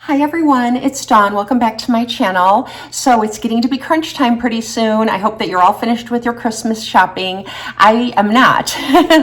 Hi everyone, it's Dawn. Welcome back to my channel. So it's getting to be crunch time pretty soon. I hope that you're all finished with your Christmas shopping. I am not,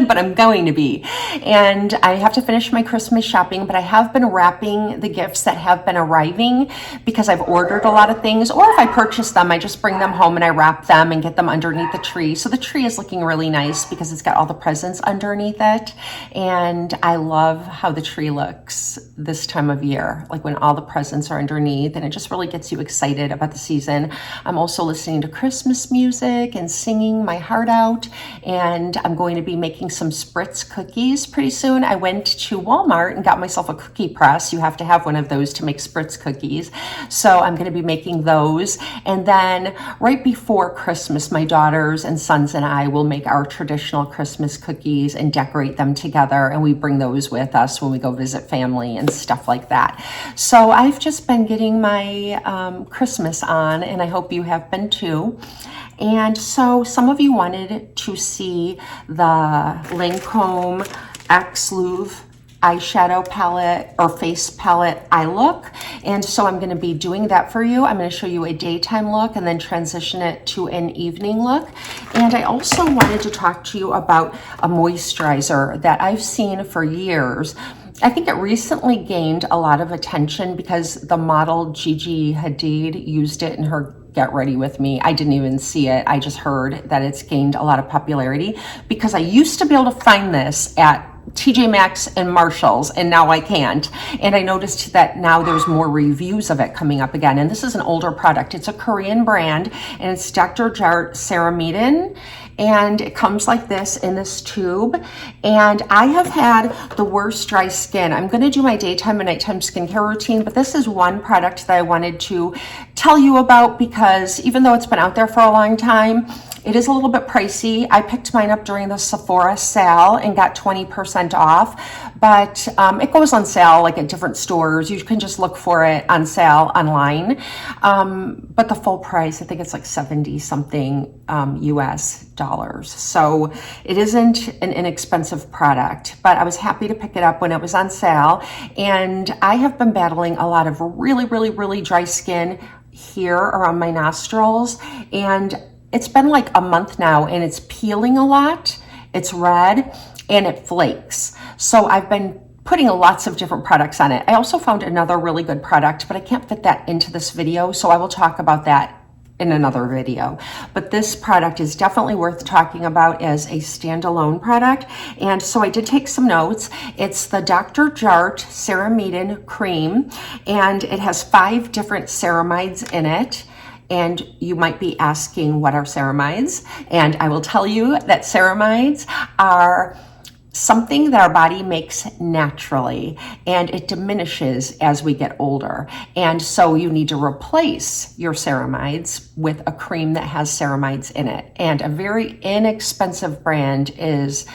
but I'm going to be. And I have to finish my Christmas shopping, but I have been wrapping the gifts that have been arriving because I've ordered a lot of things, or if I purchase them, I just bring them home and I wrap them and get them underneath the tree. So the tree is looking really nice because it's got all the presents underneath it. And I love how the tree looks this time of year, like when all the presents are underneath, and it just really gets you excited about the season. I'm also listening to Christmas music and singing my heart out, and I'm going to be making some spritz cookies pretty soon. I went to Walmart and got myself a cookie press. You have to have one of those to make spritz cookies. So I'm going to be making those. And then right before Christmas, my daughters and sons and I will make our traditional Christmas cookies and decorate them together. And we bring those with us when we go visit family and stuff like that. So I've just been getting my Christmas on, and I hope you have been too. And so some of you wanted to see the Lancôme X Louvre eyeshadow palette or face palette eye look, and so I'm going to be doing that for you. I'm going to show you a daytime look and then transition it to an evening look. And I also wanted to talk to you about a moisturizer that I've seen for years. I think it recently gained a lot of attention because the model Gigi Hadid used it in her Get Ready With Me. I didn't even see it. I just heard that it's gained a lot of popularity because I used to be able to find this at TJ Maxx and Marshalls, and now I can't. And I noticed that now there's more reviews of it coming up again. And this is an older product. It's a Korean brand, and it's Dr. Jart Ceramidin. And it comes like this in this tube. And I have had the worst dry skin. I'm going to do my daytime and nighttime skincare routine, but this is one product that I wanted to tell you about because even though it's been out there for a long time, it is a little bit pricey. I picked mine up during the Sephora sale and got 20% off, but it goes on sale like at different stores. You can just look for it on sale online. But the full price, I think it's like 70 something US dollars. So it isn't an inexpensive product, but I was happy to pick it up when it was on sale. And I have been battling a lot of really dry skin here around my nostrils. And it's been like a month now and it's peeling a lot. It's red and it flakes. So I've been putting lots of different products on it. I also found another really good product, but I can't fit that into this video. So I will talk about that in another video. But this product is definitely worth talking about as a standalone product. And so I did take some notes. It's the Dr. Jart Ceramidin Cream, and it has 5 different ceramides in it. And you might be asking, what are ceramides? And I will tell you that ceramides are something that our body makes naturally, and it diminishes as we get older. And so you need to replace your ceramides with a cream that has ceramides in it. And a very inexpensive brand is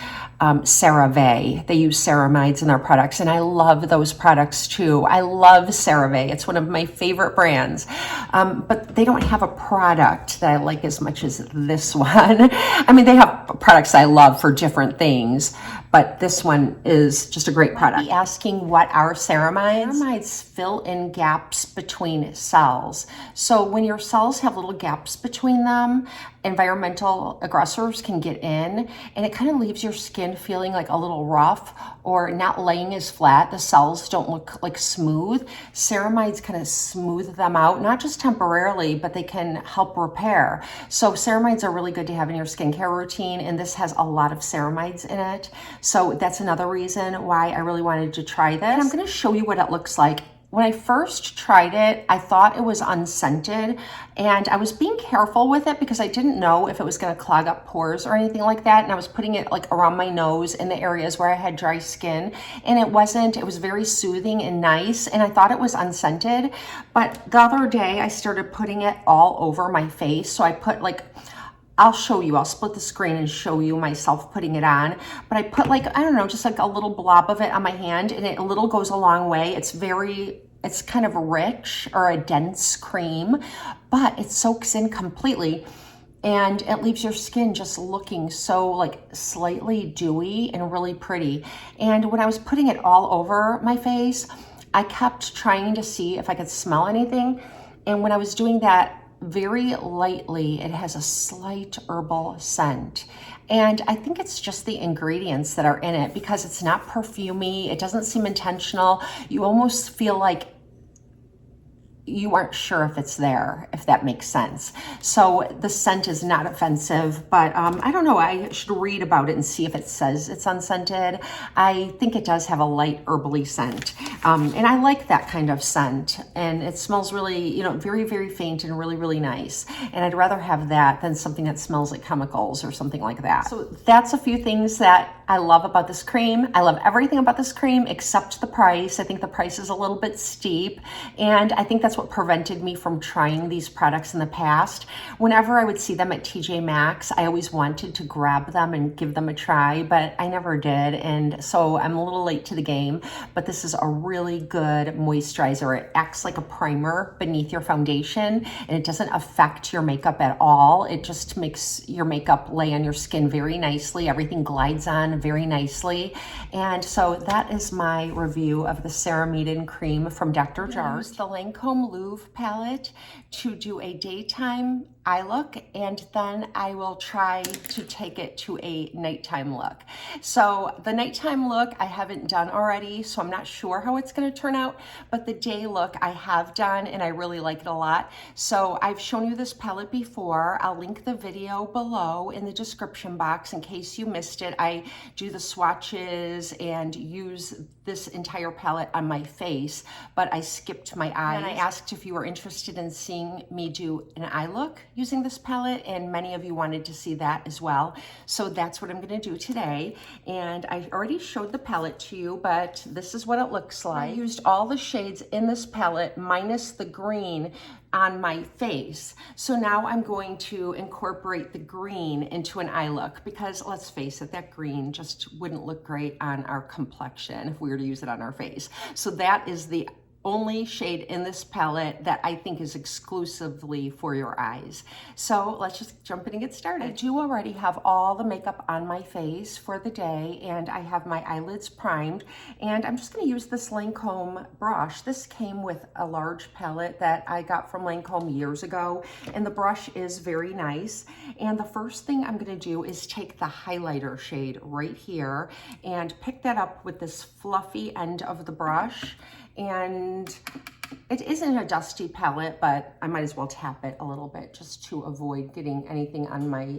CeraVe. They use ceramides in their products, and I love those products too. I love CeraVe. It's one of my favorite brands, but they don't have a product that I like as much as this one. I mean, they have products I love for different things, but this one is just a great product. Be asking, what are ceramides? Ceramides fill in gaps between cells. So when your cells have little gaps between them, environmental aggressors can get in, and it kind of leaves your skin feeling like a little rough or not laying as flat. The cells don't look like smooth. Ceramides kind of smooth them out, not just temporarily, but they can help repair. So ceramides are really good to have in your skincare routine, and this has a lot of ceramides in it. So that's another reason why I really wanted to try this. And I'm going to show you what it looks like. When I first tried it, I thought it was unscented, and I was being careful with it because I didn't know if it was going to clog up pores or anything like that. And I was putting it like around my nose in the areas where I had dry skin, and it wasn't. It was very soothing and nice, and I thought it was unscented. But the other day I started putting it all over my face. So I put like, I'll show you, I'll split the screen and show you myself putting it on. But I put like, I don't know, just like a little blob of it on my hand, and it a little goes a long way. It's kind of rich or a dense cream, but it soaks in completely. And it leaves your skin just looking so like slightly dewy and really pretty. And when I was putting it all over my face, I kept trying to see if I could smell anything. And when I was doing that very lightly, it has a slight herbal scent. And I think it's just the ingredients that are in it because it's not perfumey. It doesn't seem intentional. You almost feel like you aren't sure if it's there, if that makes sense. So the scent is not offensive, but I don't know, I should read about it and see if it says it's unscented. I think it does have a light herbally scent. And I like that kind of scent. And it smells really, you know, very, very faint and really, really nice. And I'd rather have that than something that smells like chemicals or something like that. So that's a few things that I love about this cream. I love everything about this cream except the price. I think the price is a little bit steep. And I think that's what prevented me from trying these products in the past. Whenever I would see them at TJ Maxx, I always wanted to grab them and give them a try, but I never did. And so I'm a little late to the game, but this is a really good moisturizer. It acts like a primer beneath your foundation and it doesn't affect your makeup at all. It just makes your makeup lay on your skin very nicely. Everything glides on very nicely. And so that is my review of the Ceramidin cream from Dr. Jart. The Lancôme Louvre palette to do a daytime eye look, and then I will try to take it to a nighttime look. So the nighttime look I haven't done already, so I'm not sure how it's going to turn out, but the day look I have done and I really like it a lot. So I've shown you this palette before. I'll link the video below in the description box in case you missed it. I do the swatches and use this entire palette on my face, but I skipped my eyes. And I asked if you were interested in seeing me do an eye look using this palette, and many of you wanted to see that as well. So that's what I'm going to do today. And I already showed the palette to you, but this is what it looks like. I used all the shades in this palette minus the green on my face. So now I'm going to incorporate the green into an eye look because let's face it, that green just wouldn't look great on our complexion if we were to use it on our face. So that is the only shade in this palette that I think is exclusively for your eyes. So let's just jump in and get started. I do already have all the makeup on my face for the day, and I have my eyelids primed, and I'm just going to use this Lancôme brush. This came with a large palette that I got from Lancôme years ago, and the brush is very nice. And the first thing I'm going to do is take the highlighter shade right here and pick that up with this fluffy end of the brush. And it isn't a dusty palette, but I might as well tap it a little bit just to avoid getting anything on my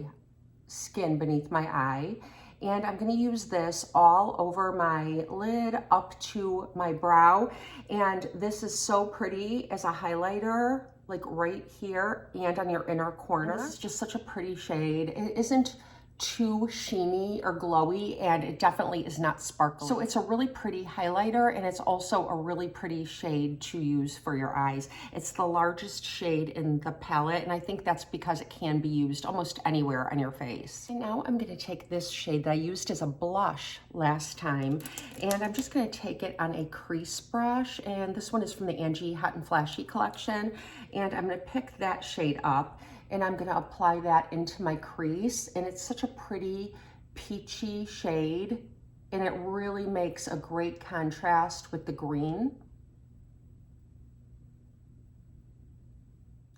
skin beneath my eye. And I'm going to use this all over my lid up to my brow. And this is so pretty as a highlighter, like right here and on your inner corner. This is just such a pretty shade. It isn't too sheeny or glowy, and it definitely is not sparkly. So it's a really pretty highlighter, and it's also a really pretty shade to use for your eyes. It's the largest shade in the palette, and I think that's because it can be used almost anywhere on your face. And now I'm going to take this shade that I used as a blush last time, and I'm just going to take it on a crease brush, and this one is from the Angie Hot and Flashy collection, and I'm going to pick that shade up. And I'm going to apply that into my crease, and it's such a pretty peachy shade, and it really makes a great contrast with the green.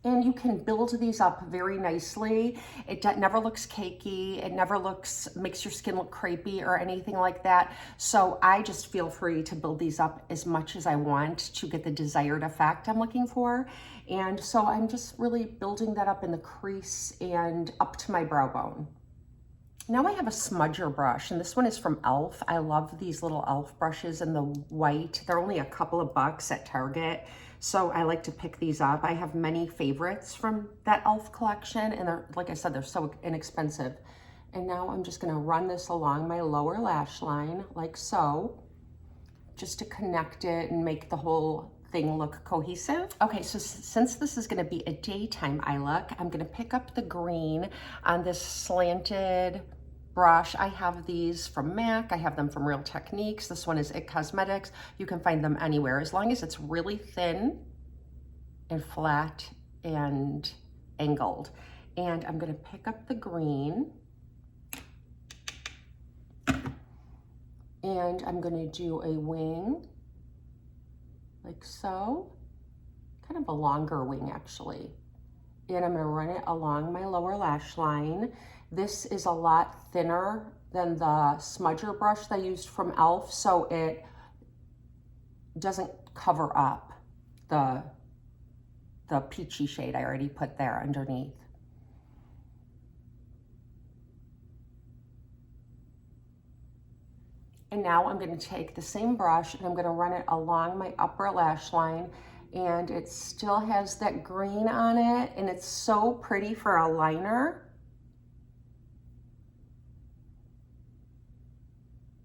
And you can build these up very nicely. It never looks cakey. It never makes your skin look crepey or anything like that. So I just feel free to build these up as much as I want to get the desired effect I'm looking for. And so I'm just really building that up in the crease and up to my brow bone. Now I have a smudger brush, and this one is from e.l.f. I love these little e.l.f. brushes in the white. They're only a couple of bucks at Target, so I like to pick these up. I have many favorites from that e.l.f. collection, and they're, like I said, they're so inexpensive. And now I'm just gonna run this along my lower lash line, like so, just to connect it and make the whole thing look cohesive. Okay, so since this is gonna be a daytime eye look, I'm gonna pick up the green on this slanted brush. I have these from MAC. I have them from Real Techniques. This one is IT Cosmetics. You can find them anywhere as long as it's really thin and flat and angled. And I'm gonna pick up the green, and I'm gonna do a wing. like so. Kind of a longer wing actually. And I'm gonna run it along my lower lash line. This is a lot thinner than the smudger brush that I used from e.l.f., so it doesn't cover up the peachy shade I already put there underneath. And now I'm going to take the same brush and I'm going to run it along my upper lash line, and it still has that green on it, and it's so pretty for a liner.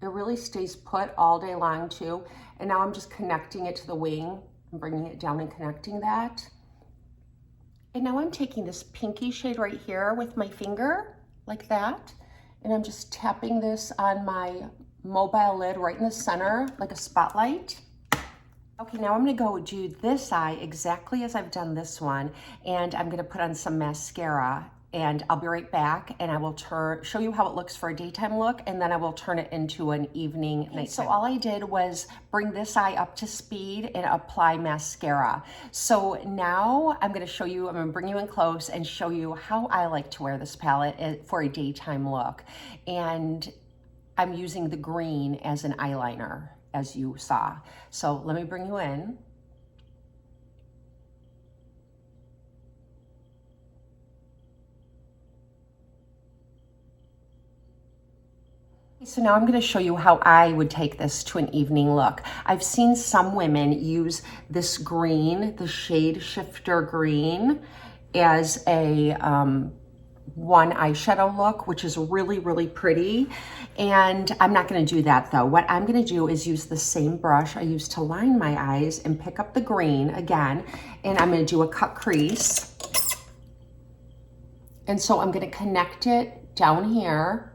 It really stays put all day long too. And now I'm just connecting it to the wing. I'm bringing it down and connecting that. And now I'm taking this pinky shade right here with my finger, like that. And I'm just tapping this on my mobile lid right in the center, like a spotlight. Okay, now I'm gonna go do this eye exactly as I've done this one, and I'm gonna put on some mascara, and I'll be right back, and I will show you how it looks for a daytime look, and then I will turn it into an evening nighttime. So all I did was bring this eye up to speed and apply mascara. So now I'm gonna show you, I'm gonna bring you in close and show you how I like to wear this palette for a daytime look. And I'm using the green as an eyeliner, as you saw. So let me bring you in. So now I'm going to show you how I would take this to an evening look. I've seen some women use this green, the shade shifter green, as a one eyeshadow look, which is really, really pretty. And I'm not going to do that though. What I'm going to do is use the same brush I used to line my eyes and pick up the green again, and I'm going to do a cut crease. And so I'm going to connect it down here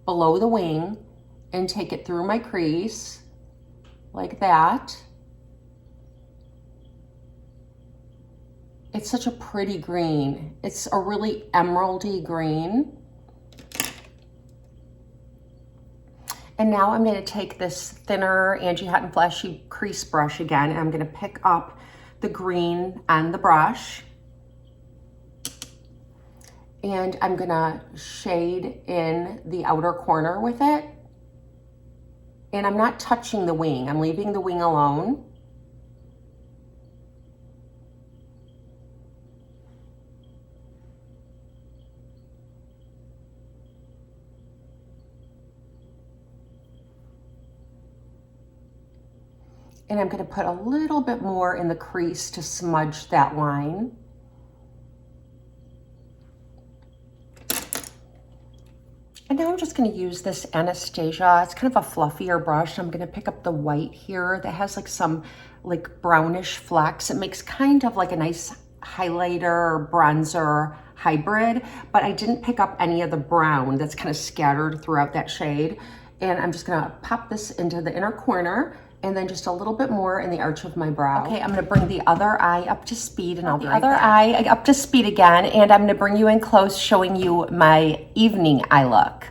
below the wing and take it through my crease like that. It's such a pretty green. It's a really emeraldy green. And now I'm gonna take this thinner Angie Hot and Flashy crease brush again, and I'm gonna pick up the green on the brush. And I'm gonna shade in the outer corner with it. And I'm not touching the wing, I'm leaving the wing alone. And I'm gonna put a little bit more in the crease to smudge that line. And now I'm just gonna use this Anastasia. It's kind of a fluffier brush. I'm gonna pick up the white here that has like some like brownish flecks. It makes kind of like a nice highlighter or bronzer hybrid, but I didn't pick up any of the brown that's kind of scattered throughout that shade. And I'm just gonna pop this into the inner corner, and then just a little bit more in the arch of my brow. Okay, I'm gonna bring the other eye up to speed, and I'll be right back. The other eye up to speed again, and I'm gonna bring you in close, showing you my evening eye look.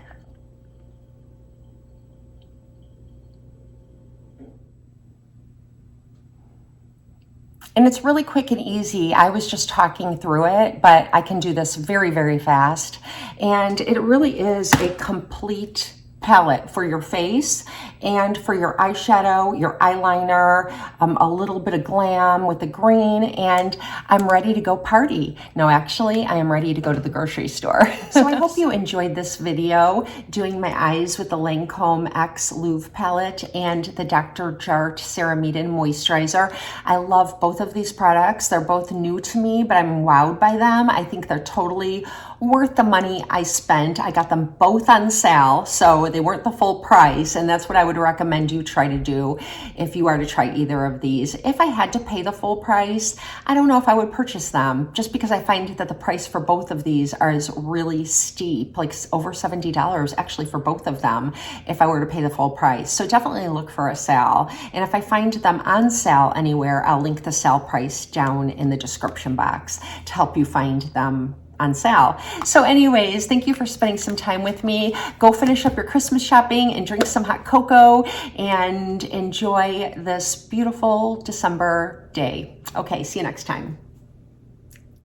And it's really quick and easy. I was just talking through it, but I can do this very, very fast. And it really is a complete palette for your face and for your eyeshadow, your eyeliner, a little bit of glam with the green, and I'm ready to go party. No, actually, I am ready to go to the grocery store. So I hope you enjoyed this video doing my eyes with the Lancôme X Louvre palette and the Dr. Jart Ceramide Moisturizer. I love both of these products. They're both new to me, but I'm wowed by them. I think they're totally worth the money I spent. I got them both on sale, so they weren't the full price, and that's what I would recommend you try to do if you are to try either of these. If I had to pay the full price, I don't know if I would purchase them, just because I find that the price for both of these is really steep, like over $70 actually for both of them if I were to pay the full price. So definitely look for a sale, and if I find them on sale anywhere, I'll link the sale price down in the description box to help you find them on sale. So anyways, thank you for spending some time with me. Go finish up your Christmas shopping and drink some hot cocoa and enjoy this beautiful December day. Okay, see you next time.